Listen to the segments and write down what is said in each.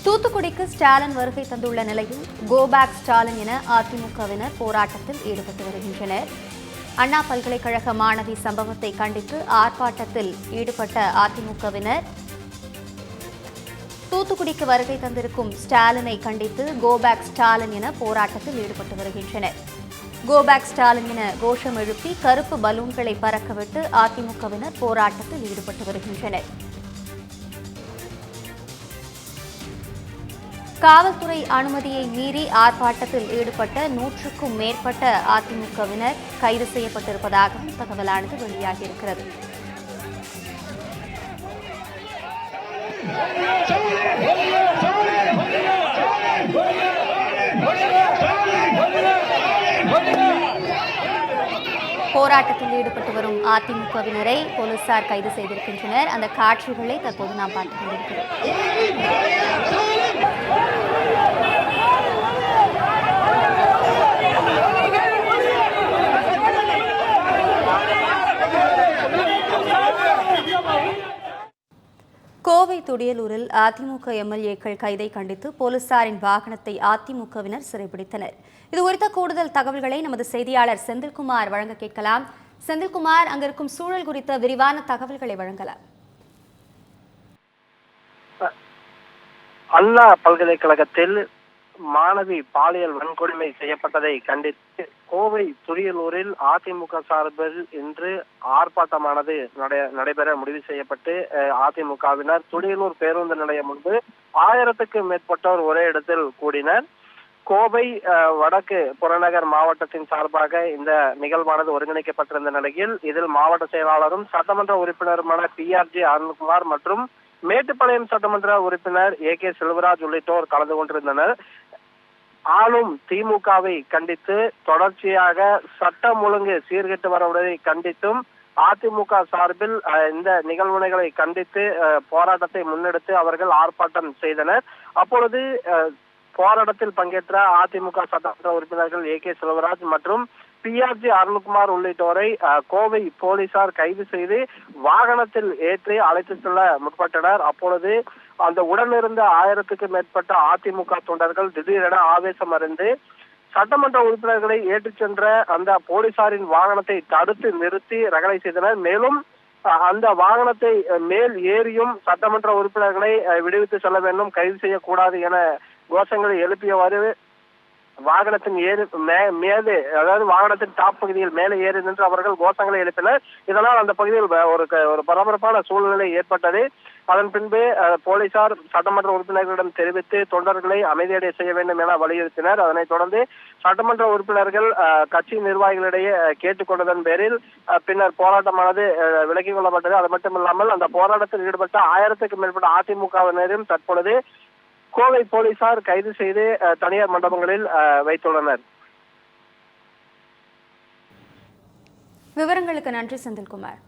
தூத்துக்குடிக்கு ஸ்டாலின் வருகை தந்துள்ள நிலையில் கோபேக் ஸ்டாலின் என அதிமுகவினர் போராட்டத்தில் ஈடுபட்டு வருகின்றனர். அண்ணா பல்கலைக்கழக மாணவி சம்பவத்தை கண்டித்து ஆர்ப்பாட்டத்தில் ஈடுபட்ட அதிமுகவினர் தூத்துக்குடிக்கு வருகை தந்திருக்கும் ஸ்டாலினை கண்டித்து கோபேக் ஸ்டாலின் என போராட்டத்தில் ஈடுபட்டு வருகின்றனர். கோபேக் ஸ்டாலின் என கோஷம் எழுப்பி கருப்பு பலூன்களை பறக்கவிட்டு அதிமுகவினர் போராட்டத்தில் ஈடுபட்டு வருகின்றனர். காவல்துறை அனுமதியை மீறி ஆர்ப்பாட்டத்தில் ஈடுபட்ட 100க்கும் மேற்பட்ட அதிமுகவினர் கைது செய்யப்பட்டிருப்பதாகவும் தகவலானது வெளியாகியிருக்கிறது. போராட்டத்தில் ஈடுபட்டு வரும் அதிமுகவினரை போலீசார் கைது செய்திருக்கின்றனர். அந்த காட்சிகளை தற்போது நாம் பார்த்துக் கொண்டிருக்கிறோம். கோவை துடியலூரில் அதிமுக எம்எல்ஏக்கள் கைதை கண்டித்து போலீசாரின் வாகனத்தை அதிமுகவினர் சிறைபிடித்தனர். இது குறித்த கூடுதல் தகவல்களை நமது செய்தியாளர் செந்தில்குமார் வழங்க கேட்கலாம். செந்தில்குமார், அங்கிருக்கும் சூழல் குறித்த விரிவான தகவல்களை வழங்கலாம். அண்ணா பல்கலைக்கழகத்தில் மாணவி பாலியல் வன்கொடுமை செய்யப்பட்டதை கண்டித்து கோவை துடியலூரில் அதிமுக சார்பில் இன்று ஆர்ப்பாட்டமானது நடைபெற முடிவு செய்யப்பட்டு அதிமுகவினர் துடியலூர் பேருந்து நிலையம் முன்பு 1000க்கும் மேற்பட்டோர் ஒரே இடத்தில் கூடினர். கோவை வடக்கு புறநகர் மாவட்டத்தின் சார்பாக இந்த நிகழ்வானது ஒருங்கிணைக்கப்பட்டிருந்த நிலையில் இதில் மாவட்ட செயலாளரும் சட்டமன்ற உறுப்பினருமான PRG அருண்குமார் மற்றும் மேட்டுப்பாளையம் சட்டமன்ற உறுப்பினர் AK செல்வராஜ் உள்ளிட்டோர் கலந்து கொண்டிருந்தனர். ஆளும் திமுகவை கண்டித்து தொடர்ச்சியாக சட்டம் ஒழுங்கு சீர்கெட்டு வருவதை கண்டித்தும் அதிமுக சார்பில் இந்த நிகழ்வுகளை கண்டித்து போராட்டத்தை முன்னெடுத்து அவர்கள் ஆர்ப்பாட்டம் செய்தனர். அப்பொழுது போராட்டத்தில் பங்கேற்ற அதிமுக சட்டமன்ற உறுப்பினர்கள் AK செல்வராஜ் மற்றும் PRG அருண்குமார் உள்ளிட்டோரை கோவை போலீசார் கைது செய்து வாகனத்தில் ஏற்றி அழைத்து செல்ல முற்பட்டனர். அப்பொழுது அந்த உடனிருந்த 1000க்கும் மேற்பட்ட அதிமுக தொண்டர்கள் திடீரென ஆவேசம் அறிந்து சட்டமன்ற உறுப்பினர்களை ஏற்றிச் சென்ற அந்த போலீசாரின் வாகனத்தை தடுத்து நிறுத்தி ரகளை செய்தனர். மேலும் அந்த வாகனத்தை மேல் ஏறியும் சட்டமன்ற உறுப்பினர்களை விடுவித்து செல்ல வேண்டும், கைது செய்யக்கூடாது என கோஷங்களை எழுப்பியவாறு வாகனத்தின் மேலே, அதாவது வாகனத்தின் டாப் பகுதியில் மேலே ஏறி நின்று அவர்கள் கோஷங்களை எழுப்பினர். இதனால் அந்த பகுதியில் ஒரு பரபரப்பான சூழ்நிலை ஏற்பட்டது. அதன் பின்பு போலீசார் சட்டமன்ற உறுப்பினர்களிடம் தெரிவித்து தொண்டர்களை அமைதியடைய செய்ய வேண்டும் என வலியுறுத்தினர். அதனைத் தொடர்ந்து சட்டமன்ற உறுப்பினர்கள் கட்சி நிர்வாகிகளிடையே கேட்டுக்கொண்டதன் பேரில் பின்னர் போராட்டமானது விலக்கிக் கொள்ளப்பட்டது. அது மட்டுமில்லாமல் அந்த போராட்டத்தில் ஈடுபட்ட 1000க்கும் மேற்பட்ட அதிமுகவினரும் தற்பொழுது கோவை போலீசார் கைது செய்து தனியார் மண்டபங்களில் வைத்துள்ளனர். விவரங்களுக்கு நன்றி செந்தில்குமார்.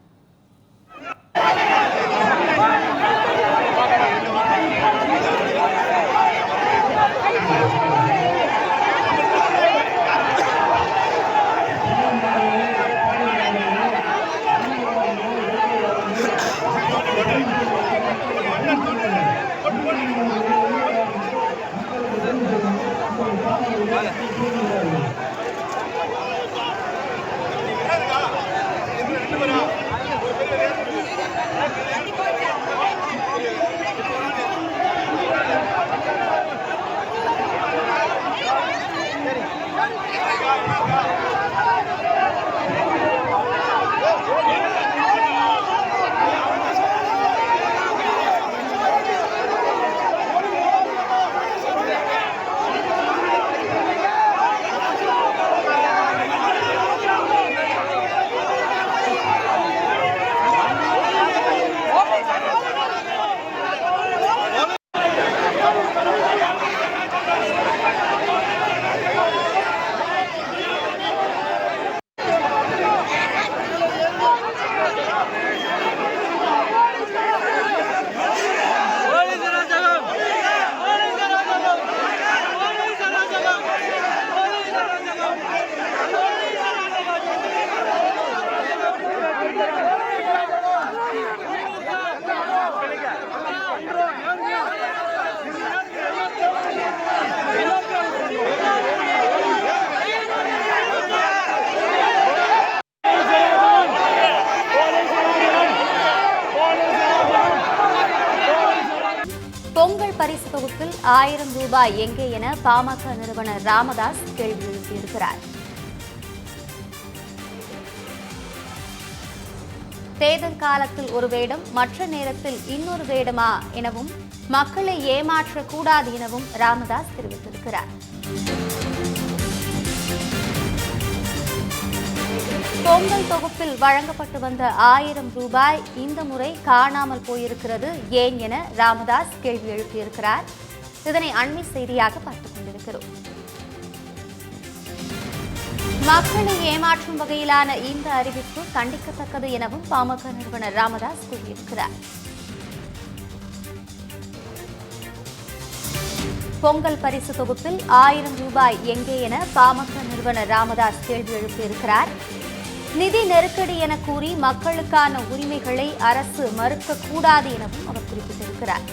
பொங்கல் பரிசு தொகுப்பில் 1000 ரூபாய் எங்கே என பாமக நிறுவனர் ராமதாஸ் கேள்வி எழுப்பியிருக்கிறார். தேர்தல் காலத்தில் ஒரு வேடம், மற்ற நேரத்தில் இன்னொரு வேடமா எனவும் மக்களை ஏமாற்றக்கூடாது எனவும் ராமதாஸ் தெரிவித்திருக்கிறார். பொங்கல் தொகுப்பில் வழங்கப்பட்டு வந்த 1000 ரூபாய் இந்த முறை காணாமல் போயிருக்கிறது ஏன் என ராமதாஸ் கேள்வி எழுப்பியிருக்கிறார். இதனை அண்மை செய்தியாக பார்த்துக் கொண்டிருக்கிறோம். மக்களை ஏமாற்றும் வகையிலான இந்த அறிவிப்பு கண்டிக்கத்தக்கது எனவும் பாமக நிறுவனர் ராமதாஸ் கூறியிருக்கிறார். பொங்கல் பரிசு தொகுப்பில் 1000 ரூபாய் எங்கே என பாமக நிறுவனர் ராமதாஸ் கேள்வி எழுப்பியிருக்கிறார். நிதி நெருக்கடி என கூறி மக்களுக்கான உரிமைகளை அரசு மறுக்கக்கூடாது எனவும் அவர் குறிப்பிட்டிருக்கிறார்.